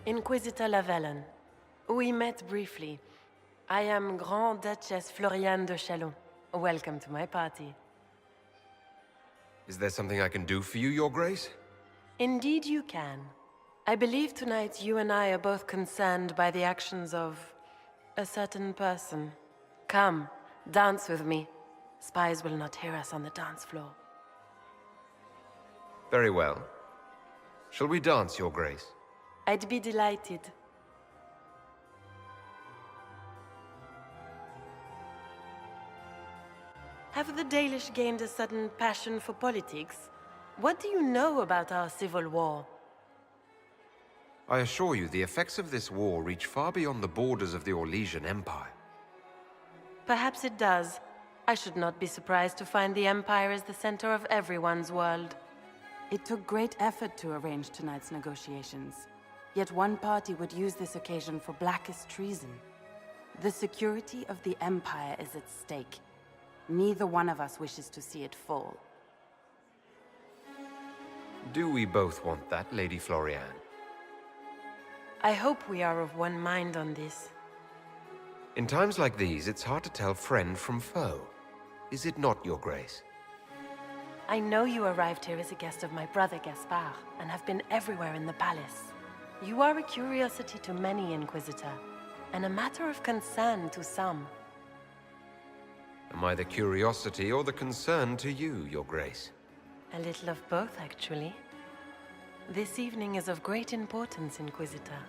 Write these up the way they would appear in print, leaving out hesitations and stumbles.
Inquisitor Lavellen. We met briefly. I am Grand Duchess Floriane de Chalon. Welcome to my party. Is there something I can do for you, Your Grace? Indeed you can. I believe tonight you and I are both concerned by the actions of a certain person. Come, dance with me. Spies will not hear us on the dance floor. Very well. Shall we dance, Your Grace? I'd be delighted. Have the Dalish gained a sudden passion for politics? What do you know about our civil war? I assure you, the effects of this war reach far beyond the borders of the Orlesian Empire. Perhaps it does. I should not be surprised to find the Empire is the center of everyone's world. It took great effort to arrange tonight's negotiations. Yet one party would use this occasion for blackest treason. The security of the Empire is at stake. Neither one of us wishes to see it fall. Do we both want that, Lady Floriane? I hope we are of one mind on this. In times like these, it's hard to tell friend from foe. Is it not, Your Grace? I know you arrived here as a guest of my brother Gaspard, and have been everywhere in the palace. You are a curiosity to many, Inquisitor, and a matter of concern to some. Am I the curiosity or the concern to you, Your Grace? A little of both, actually. This evening is of great importance, Inquisitor.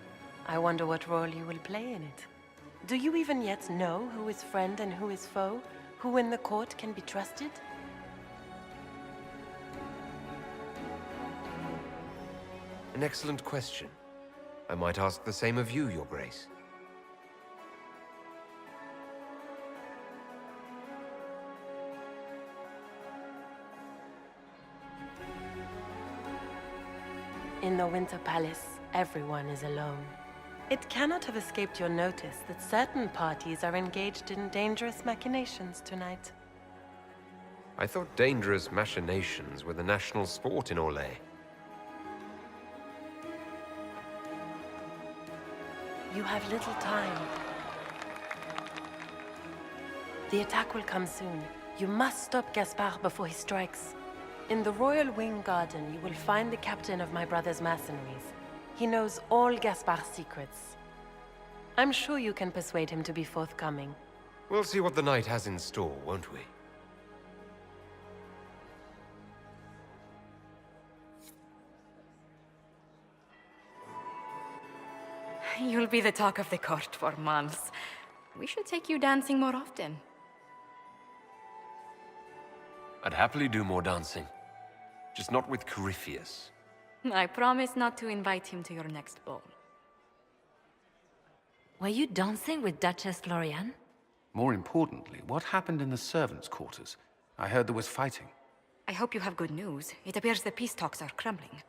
I wonder what role you will play in it. Do you even yet know who is friend and who is foe? Who in the court can be trusted? An excellent question. I might ask the same of you, Your Grace. In the Winter Palace, everyone is alone. It cannot have escaped your notice that certain parties are engaged in dangerous machinations tonight. I thought dangerous machinations were the national sport in Orlais. You have little time. The attack will come soon. You must stop Gaspard before he strikes. In the Royal Wing Garden, you will find the captain of my brother's mercenaries. He knows all Gaspard's secrets. I'm sure you can persuade him to be forthcoming. We'll see what the night has in store, won't we? You'll be the talk of the court for months. We should take you dancing more often. I'd happily do more dancing. Just not with Corypheus. I promise not to invite him to your next ball. Were you dancing with Duchess Floriane? More importantly, what happened in the servants' quarters? I heard there was fighting. I hope you have good news. It appears the peace talks are crumbling.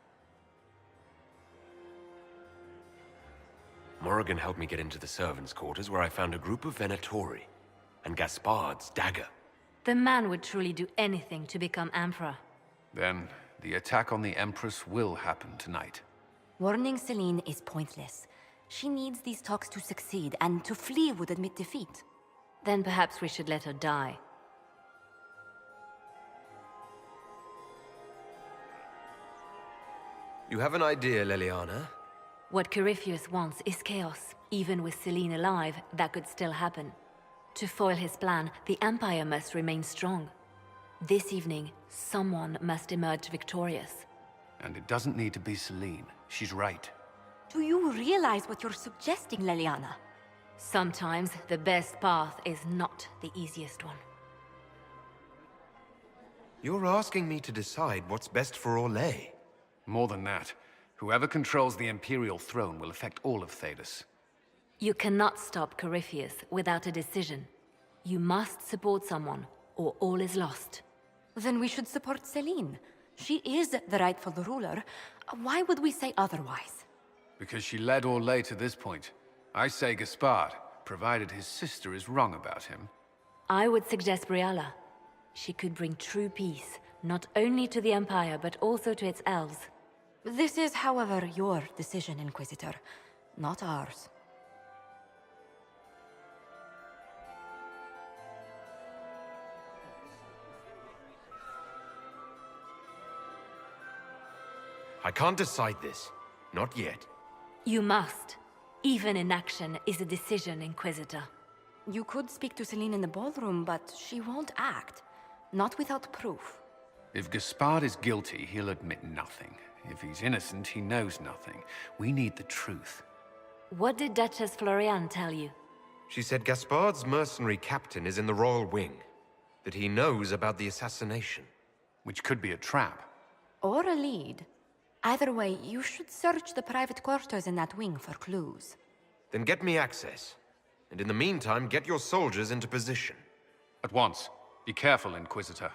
Morrigan helped me get into the servants' quarters where I found a group of Venatori and Gaspard's dagger. The man would truly do anything to become Emperor. Then, the attack on the Empress will happen tonight. Warning Celine is pointless. She needs these talks to succeed, and to flee would admit defeat. Then perhaps we should let her die. You have an idea, Leliana? What Corypheus wants is chaos. Even with Celine alive, that could still happen. To foil his plan, the Empire must remain strong. This evening, someone must emerge victorious. And it doesn't need to be Celine. She's right. Do you realize what you're suggesting, Leliana? Sometimes the best path is not the easiest one. You're asking me to decide what's best for Orlais. More than that, whoever controls the Imperial throne will affect all of Thedas. You cannot stop Corypheus without a decision. You must support someone, or all is lost. Then we should support Celine. She is the rightful ruler. Why would we say otherwise? Because she led Orlais to this point. I say Gaspard, provided his sister is wrong about him. I would suggest Briala. She could bring true peace, not only to the Empire, but also to its elves. This is, however, your decision, Inquisitor. not ours. I can't decide this. Not yet. You must. Even inaction is a decision, Inquisitor. You could speak to Celine in the ballroom, but she won't act. Not without proof. If Gaspard is guilty, he'll admit nothing. If he's innocent, he knows nothing. We need the truth. What did Duchess Floriane tell you? She said Gaspard's mercenary captain is in the Royal Wing. That he knows about the assassination. Which could be a trap. Or a lead. Either way, you should search the private quarters in that wing for clues. Then get me access. And in the meantime, get your soldiers into position. At once. Be careful, Inquisitor.